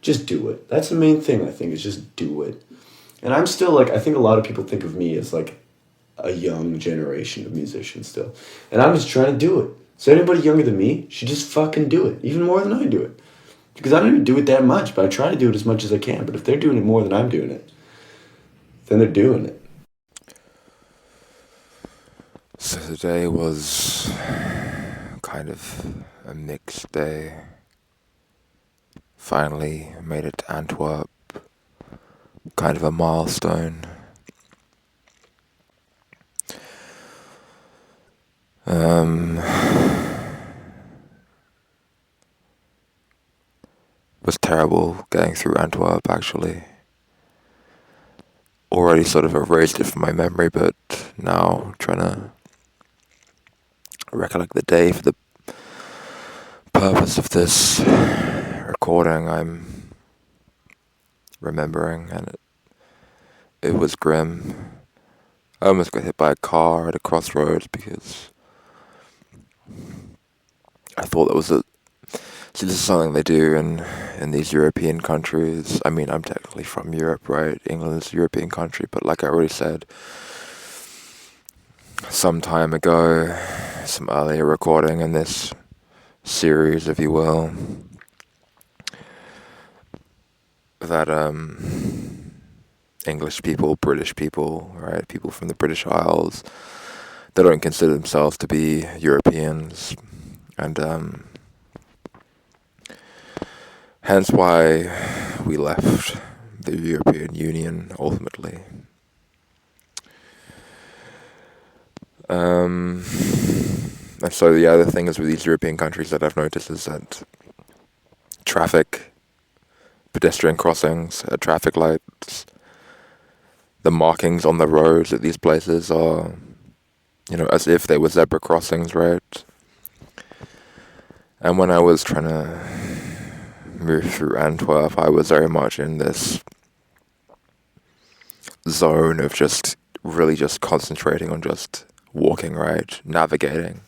just do it. That's the main thing, I think, is just do it. And I'm still like, I think a lot of people think of me as like a young generation of musicians still. And I'm just trying to do it. So anybody younger than me should just fucking do it, even more than I do it. Because I don't even do it that much, but I try to do it as much as I can. But if they're doing it more than I'm doing it, then they're doing it. So today was kind of a mixed day. Finally made it to Antwerp. Kind of a milestone. Was terrible getting through Antwerp, actually. Already sort of erased it from my memory, but now trying to recollect the day for the purpose of this recording, I'm remembering, and it was grim. I almost got hit by a car at a crossroads because I thought that was see, this is something they do in these European countries. I mean, I'm technically from Europe, right? England is a European country, but like I already said some time ago, some earlier recording in this series, if you will, that English people, British people, right? People from the British Isles, they don't consider themselves to be Europeans, and hence why we left the European Union ultimately. And so the other thing is with these European countries that I've noticed is that pedestrian crossings, traffic lights, the markings on the roads at these places are, as if they were zebra crossings, right? And when I was trying to move through Antwerp, I was very much in this zone of just concentrating on just walking, right? Navigating,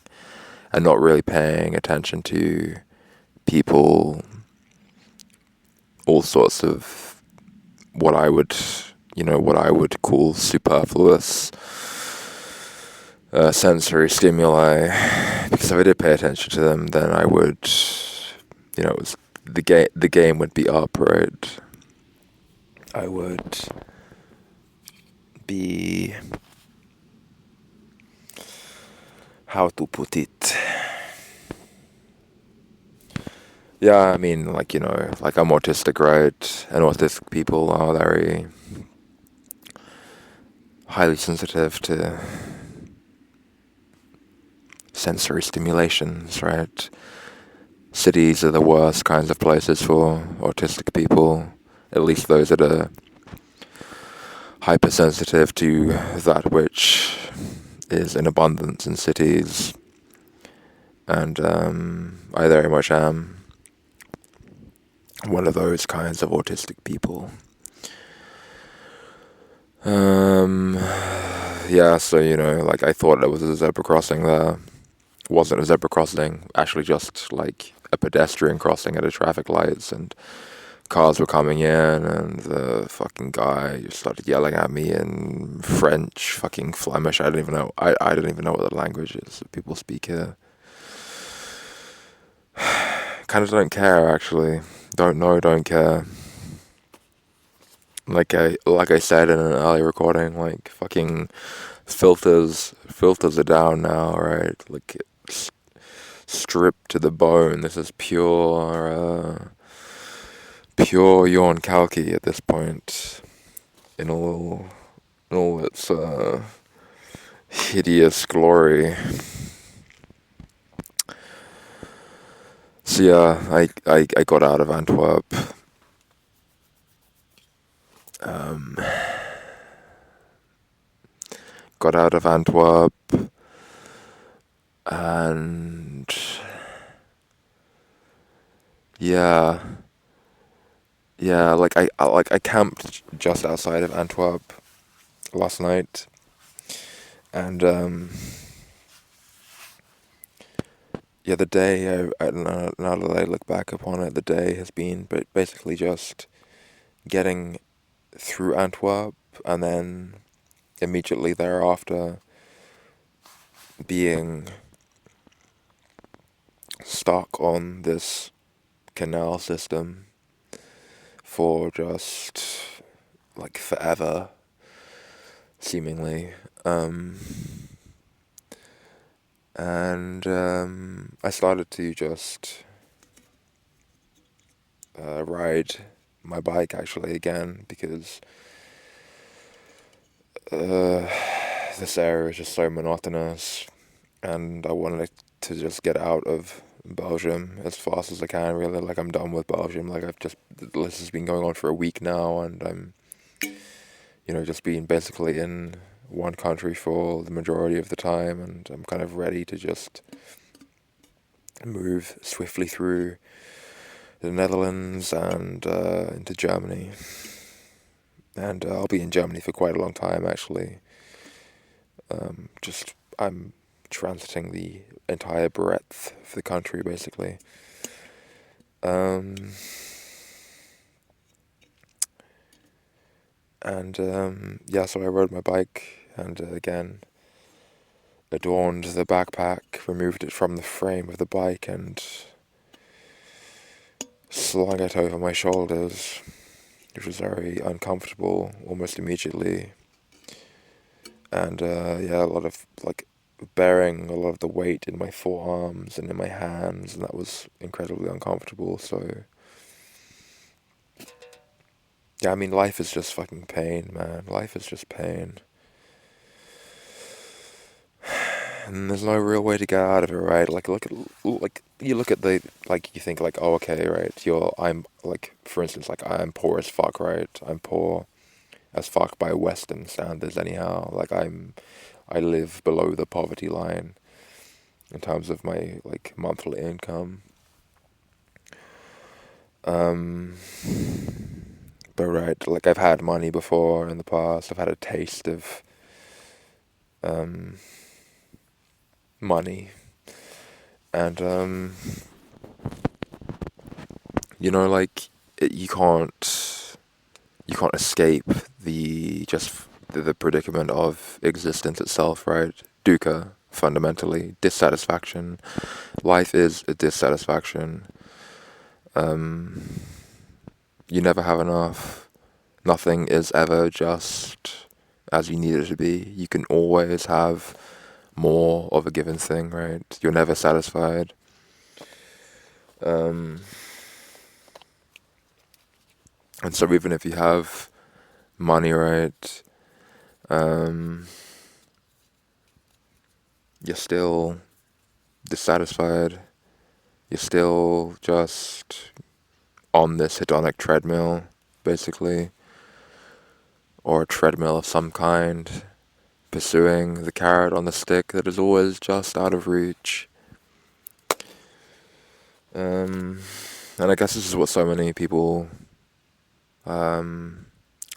and not really paying attention to people, all sorts of what I would call superfluous sensory stimuli, because if I did pay attention to them, then I would, the game would be up, right? I would be, how to put it? Yeah, I mean, like I'm autistic, right? And autistic people are very highly sensitive to sensory stimulations, right? Cities are the worst kinds of places for autistic people, at least those that are hypersensitive to that which is in abundance in cities. And I very much am one of those kinds of autistic people. Yeah, so, I thought there was a zebra crossing there. Wasn't a zebra crossing, actually just like a pedestrian crossing at a traffic lights, and cars were coming in, and the fucking guy just started yelling at me in French, fucking Flemish. I don't even know what the language is that people speak here. Kind of don't care, actually. Don't know, don't care. Like I said in an earlier recording, like fucking filters are down now, right? Like it's stripped to the bone. This is pure Jorn Kalki at this point, in all its hideous glory. So yeah, I got out of Antwerp. Got out of Antwerp, and yeah, like I camped just outside of Antwerp last night, and yeah, the day, now that I look back upon it, the day has been but basically just getting through Antwerp and then immediately thereafter being stuck on this canal system for just like forever, seemingly. Um, and I started to just ride my bike actually again because uh, this area is just so monotonous, and I wanted to just get out of Belgium as fast as I can. Really, like I'm done with Belgium. Like this has been going on for a week now, and I'm, just being basically in one country for the majority of the time, and I'm kind of ready to just move swiftly through the Netherlands and into Germany. And I'll be in Germany for quite a long time, actually. I'm transiting the entire breadth of the country, basically. Um, yeah, so I rode my bike and again adorned the backpack, removed it from the frame of the bike, and slung it over my shoulders, which was very uncomfortable almost immediately. And yeah, a lot of like bearing a lot of the weight in my forearms and in my hands, and that was incredibly uncomfortable. So yeah, I mean, life is just fucking pain, man. Life is just pain. And there's no real way to get out of it, right? Like you look at the like you think like, oh, okay, right? I'm like, for instance, like I'm poor as fuck, right? I'm poor as fuck by Western standards, anyhow. Like I live below the poverty line in terms of my like monthly income. Um, but right, like I've had money before in the past. I've had a taste of um money, and like you can't escape the predicament of existence itself, right? Dukkha, fundamentally, dissatisfaction. Life is a dissatisfaction. Um, you never have enough. Nothing is ever just as you need it to be. You can always have more of a given thing, right? You're never satisfied. Um, and so even if you have money, right, um, you're still dissatisfied. You're still just on this hedonic treadmill, basically, or a treadmill of some kind, pursuing the carrot on the stick that is always just out of reach. And I guess this is what so many people,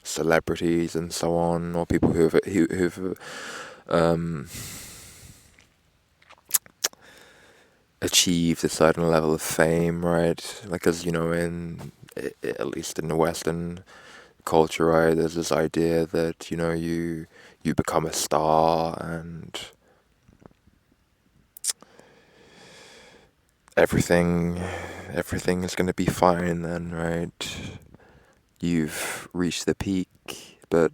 celebrities and so on, or people who've um, achieved a certain level of fame, right? Like, as at least in the Western culture, right, there's this idea that you become a star and everything everything is going to be fine then, right? You've reached the peak, but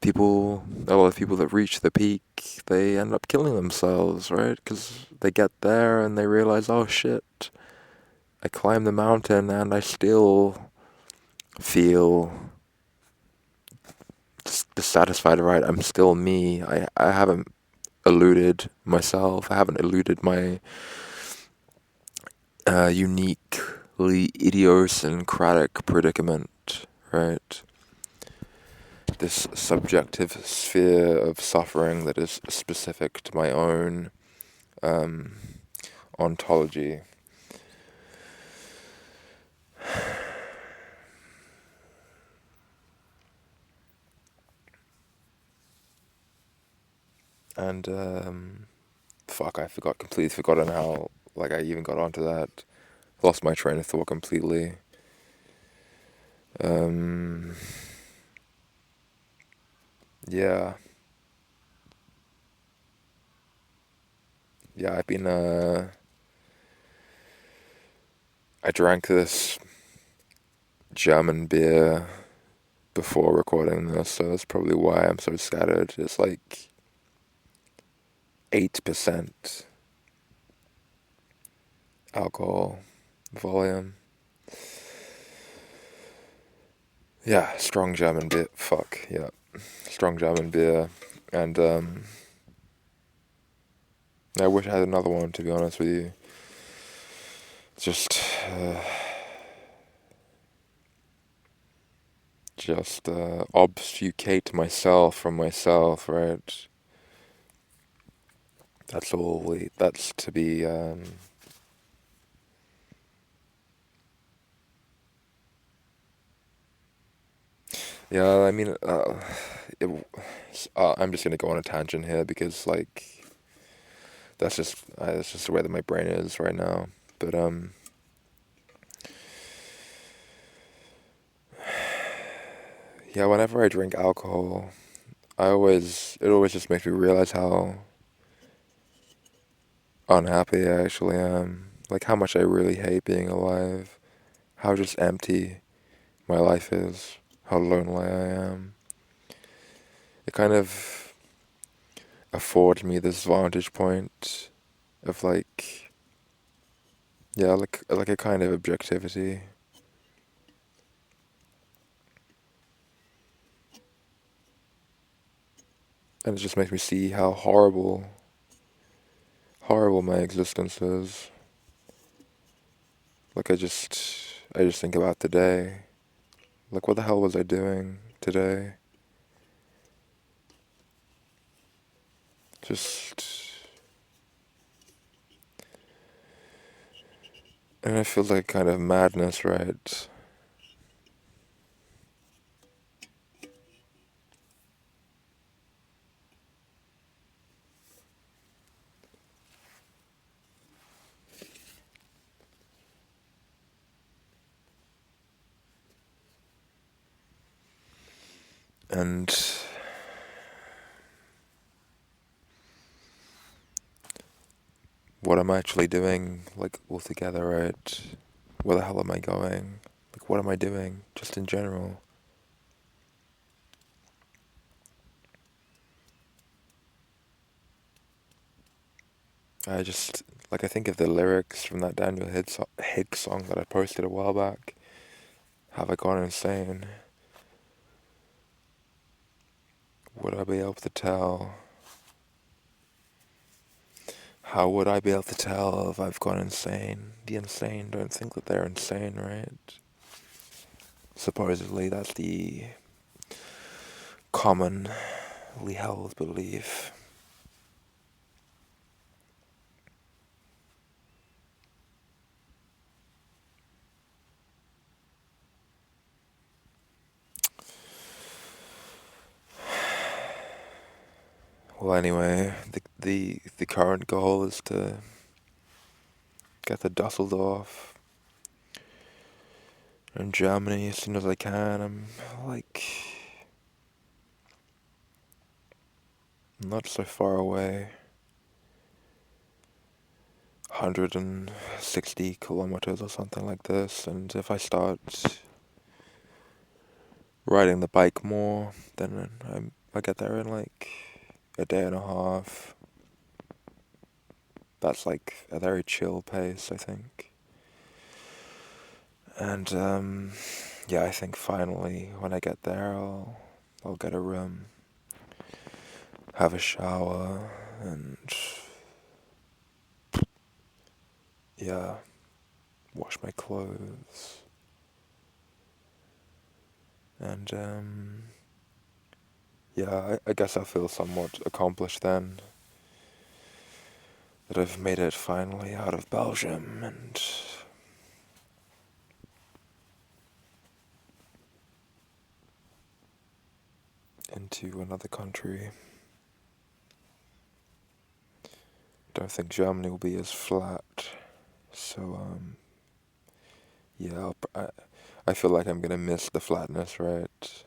a lot of people that reach the peak, they end up killing themselves, right? Because they get there and they realize, oh shit, I climbed the mountain and I still feel dissatisfied, right? I'm still me. I haven't eluded myself. I haven't eluded my uniquely idiosyncratic predicament, right? This subjective sphere of suffering that is specific to my own ontology. And fuck, completely forgotten how, like, I even got onto that. Lost my train of thought completely. Um, yeah. Yeah, I drank this German beer before recording this, so that's probably why I'm so scattered. It's like 8% alcohol volume. Yeah, strong German beer. Fuck, yeah. Strong German beer. And, I wish I had another one, to be honest with you. Just, obfuscate myself from myself, right? That's to be, yeah, I mean, it, I'm just gonna go on a tangent here because, like, that's just the way that my brain is right now. But, yeah, whenever I drink alcohol, it always just makes me realize how unhappy I actually am. Like, how much I really hate being alive. How just empty my life is. How lonely I am. It kind of affords me this vantage point of, like, yeah, like a kind of objectivity. And it just makes me see how horrible my existence is. Like, I just think about today. Like, what the hell was I doing today? Just, and it feels like kind of madness, right? And what I'm actually doing, like, altogether, right? Where the hell am I going? Like, what am I doing, just in general? I just, like, I think of the lyrics from that Higgs song that I posted a while back. Have I gone insane? Would I be able to tell? How would I be able to tell if I've gone insane? The insane don't think that they're insane, right? Supposedly, that's the commonly held belief. Well, anyway, the current goal is to get to Dusseldorf in Germany as soon as I can. I'm, like, not so far away. 160 kilometers or something like this, and if I start riding the bike more, then I get there in like a day and a half. That's like a very chill pace, I think. And yeah, I think finally when I get there, I'll get a room, have a shower, and yeah, wash my clothes, and yeah, I guess I feel somewhat accomplished then. That I've made it finally out of Belgium and into another country don't think Germany will be as flat. So, yeah, I feel like I'm gonna miss the flatness, right?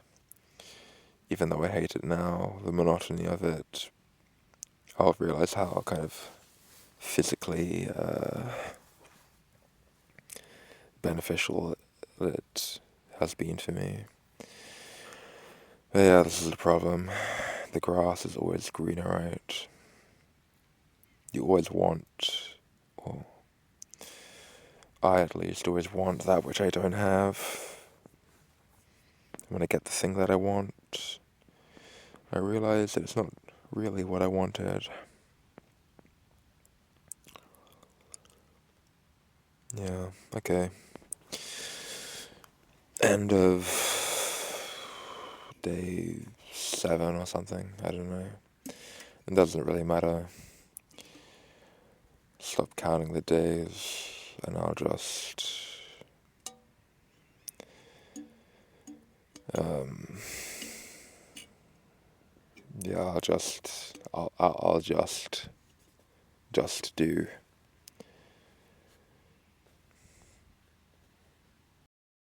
Even though I hate it now, the monotony of it, I'll realize how kind of physically beneficial it has been for me. But yeah, this is the problem. The grass is always greener, right? You always want, or I at least always want that which I don't have. When I get the thing that I want, I realize that it's not really what I wanted. Yeah, okay. End of day 7 or something, I don't know. It doesn't really matter. Stop counting the days, and I'll just yeah, I'll just do.